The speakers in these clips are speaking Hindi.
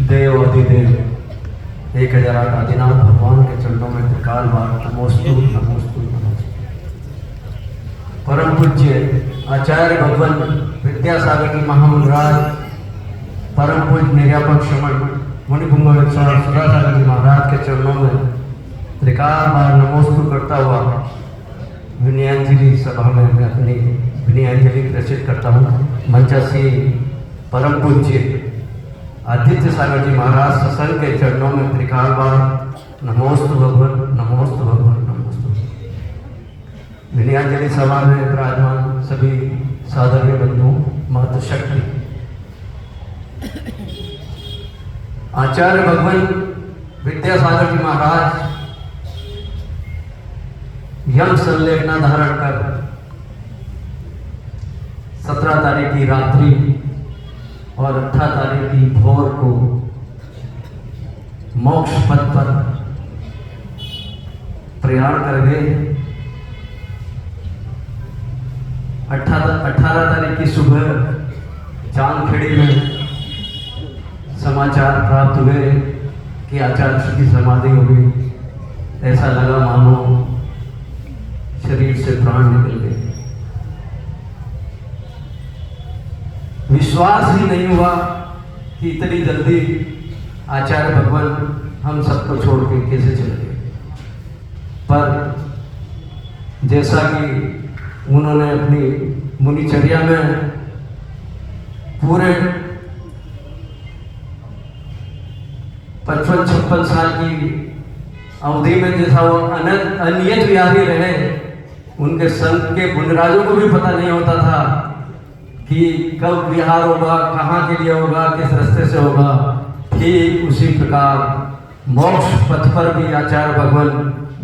देव अधिदेव 1008 आदिनाथ भगवान के चरणों में त्रिकाल बार नमोस्तु नमोस्तु नमोस्तु। परम पूज्य आचार्य भगवान विद्यासागर जी महामुनिराज, परम पूज्य निर्यापक श्रमण मुनिपुंग सुधासागर जी महाराज के चरणों में त्रिकाल बार नमोस्तु करता हुआ विनयांजलि सभा में मैं अपनी विनयांजलि प्रेषित करता हूँ। मंचासी परम पूज्य आदित्य सागर जी महाराज सत्संग के चरणों में त्रिकाल बार नमोस्तु भगवान नमोस्तु भगवान नमोस्तु। विनयांजलि सभा में विराजमान सभी साधर्य बंधु मातृशक्ति, आचार्य भगवान विद्यासागर जी महाराज यम संलेखना धारण कर 17 तारीख की रात्रि और 18 तारीख की भोर को मोक्ष पथ पर प्रयाण कर गए। 18 तारीख की सुबह चांदखेड़ी में समाचार प्राप्त हुए कि आचार्य श्री की समाधि हो गई। ऐसा लगा मानो शरीर से प्राण निकल गए। विश्वास ही नहीं हुआ कि इतनी जल्दी आचार्य भगवान हम सबको छोड़ के कैसे चले गए। पर जैसा कि उन्होंने अपनी मुनिचर्या में पूरे 55-56 साल की अवधि में जैसा वो अनियत विहारी रहे, उनके संत के मुनिराजों को भी पता नहीं होता था कि कब विहार होगा, कहाँ के लिए होगा, किस रास्ते से होगा। ठीक उसी प्रकार मोक्ष पथ पर भी आचार्य भगवान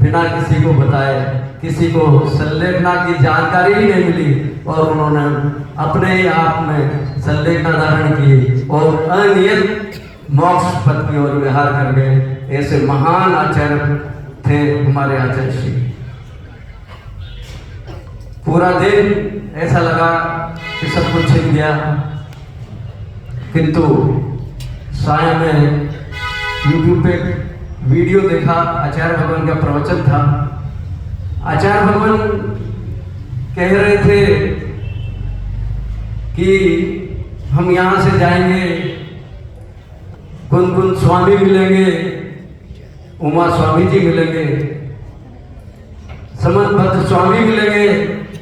बिना किसी को बताए, किसी को संलेखना की जानकारी ही नहीं मिली और उन्होंने अपने ही आप में संलेखना धारण की और अनियत मोक्ष पथ की ओर विहार कर गए। ऐसे महान आचार्य थे हमारे आचार्य श्री। पूरा दिन ऐसा लगा कि सब कुछ छिन गया, किंतु साया में YouTube पे वीडियो देखा, आचार्य भगवान का प्रवचन था। आचार्य भगवान कह रहे थे कि हम यहाँ से जाएंगे, कुन स्वामी मिलेंगे, उमा स्वामी जी मिलेंगे, समन्वत स्वामी मिलेंगे,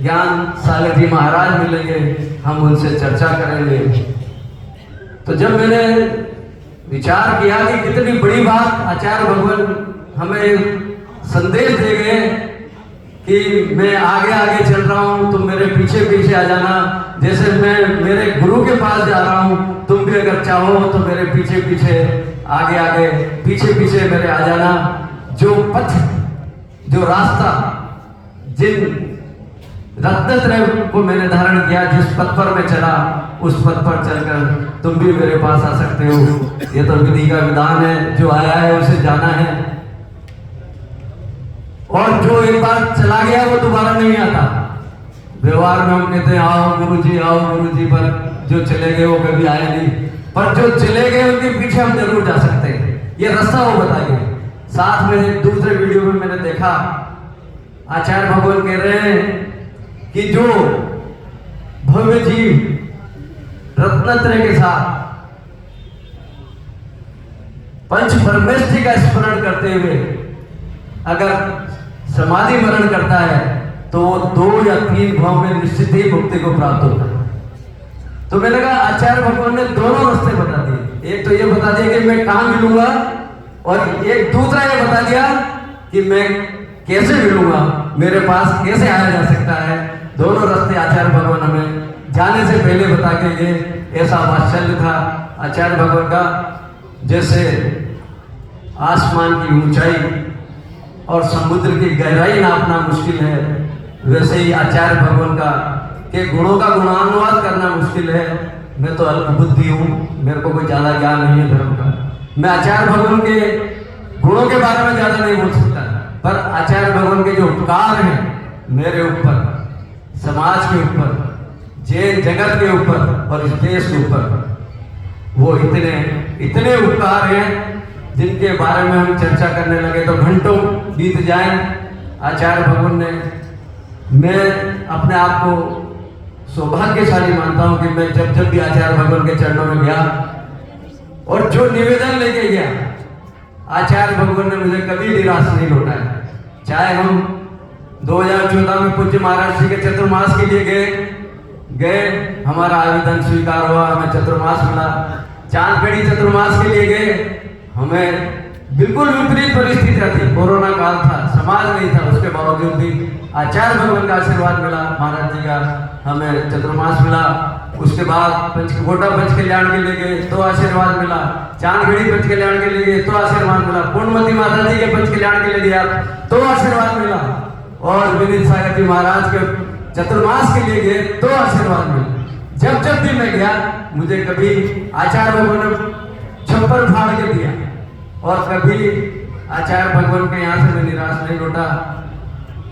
ज्ञान सागर जी महाराज मिलेंगे, हम उनसे चर्चा करेंगे। तो जब मैंने विचार किया कि कितनी बड़ी बात आचार्य भगवान हमें संदेश दे गए कि मैं आगे आगे चल रहा हूँ, तुम मेरे पीछे पीछे आ जाना। जैसे मैं मेरे गुरु के पास जा रहा हूँ, तुम भी अगर चाहो तो मेरे पीछे पीछे आगे आगे पीछे पीछे मेरे आ जाना। जो पथ, जो रास्ता, जिन रत्नत्रय को मैंने धारण किया, जिस पथ पर मैं चला, उस पथ पर चलकर तुम भी मेरे पास आ सकते हो। ये तो विधि का विधान है, जो आया है उसे जाना है और जो एक बार चला गया वो दोबारा नहीं आता। व्यवहार में हम कहते हैं आओ गुरुजी आओ गुरुजी, पर जो चले गए वो कभी आए नहीं। पर जो चले गए उनके पीछे हम जरूर जा सकते हैं, ये रास्ता वो बताएंगे। साथ में दूसरे वीडियो में मैंने देखा आचार्य भगवान कह रहे हैं कि जो भव्य जीव रत्नत्रय के साथ पंच परमेष्ठि का स्मरण करते हुए अगर समाधि मरण करता है तो वो 2 या 3 भाव में निश्चित ही मुक्ति को प्राप्त होता है। तो मैंने कहा आचार्य भगवान ने दोनों रास्ते बता दिए। एक तो ये बता दिया कि मैं कहाँ मिलूंगा, और एक दूसरा ये बता दिया कि मैं कैसे मिलूंगा, मेरे पास कैसे आया जा सकता है। दोनों रास्ते आचार्य भगवान हमें जाने से पहले बता के गए। ऐसा वात्सल्य था आचार्य भगवान का। जैसे आसमान की ऊंचाई और समुद्र की गहराई नापना मुश्किल है, वैसे ही आचार्य भगवान का के गुणों का गुणानुवाद करना मुश्किल है। मैं तो अल्प बुद्धि हूँ, मेरे को कोई ज़्यादा ज्ञान नहीं है धर्म का। मैं आचार्य भगवान के गुणों के बारे में ज़्यादा नहीं बोल सकता, पर आचार्य भगवान के जो उपकार हैं मेरे ऊपर, समाज के ऊपर, जैन जगत के ऊपर और इस देश के ऊपर, वो इतने इतने उपकार हैं जिनके बारे में हम चर्चा करने लगे तो घंटों बीत जाएं। आचार्य भगवान ने, मैं अपने आप को सौभाग्यशाली मानता हूं कि मैं जब जब भी आचार्य भगवान के चरणों में गया और जो निवेदन लेके गया, आचार्य भगवान ने मुझे कभी निराश नहीं लौटाया। चाहे हम 2014 में पूज्य महाराज जी के चतुर्मास के लिए गए, हमारा आवेदन स्वीकार हुआ, हमें चतुर्मास मिला। चांदपेड़ी चतुर्मास के लिए गए, हमें बिल्कुल विपरीत परिस्थितियां थी, कोरोना काल था, समाज नहीं था, उसके बावजूद भी आचार्य भगवान का आशीर्वाद मिला, महाराज जी का हमें चतुर्मास मिला। उसके बाद पंचकोटा पंच कल्याण के लिए गए तो आशीर्वाद मिला, चांदखेड़ी पंच कल्याण के लिए गए तो आशीर्वाद मिला, पूर्णमती माता जी के पंच कल्याण के लिए गया तो आशीर्वाद मिला, और विनीत सागर जी महाराज के चतुर्मास के लिए गए तो आशीर्वाद मिला। जब जब भी मैं गया, मुझे कभी आचार्य भगवान ने छप्पर फाड़ के दिया, और कभी आचार्य भगवान के यहाँ से मैं निराश नहीं लौटा।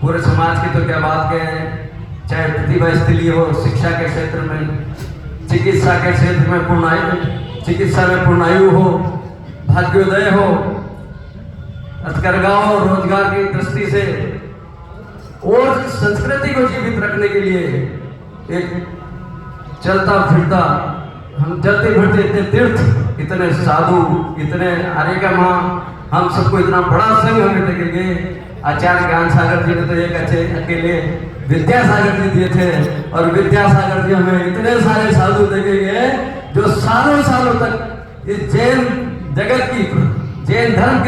पूरे समाज की तो क्या बात कहें, चाहे प्रतिभा स्थली हो, शिक्षा के क्षेत्र में, चिकित्सा के क्षेत्र में पूर्णायु, चिकित्सा में पूर्णायु हो, भाग्योदय हो, हथकरघा हो, रोजगार की दृष्टि से, और संस्कृति को जीवित रखने के लिए एक चलता फिरता, हम चलते फिरते इतने तीर्थ, इतने साधु, इतने आर्य का माँ, हम सबको इतना बड़ा संघ हमें देखेंगे। आचार्य ज्ञान सागर जी ने तो एक अकेले विद्यासागर जी दिए थे, और विद्यासागर जी हमें इतने सारे साधु देखेंगे जो सालों सालों तक इस जैन जगत की, जैन धर्म की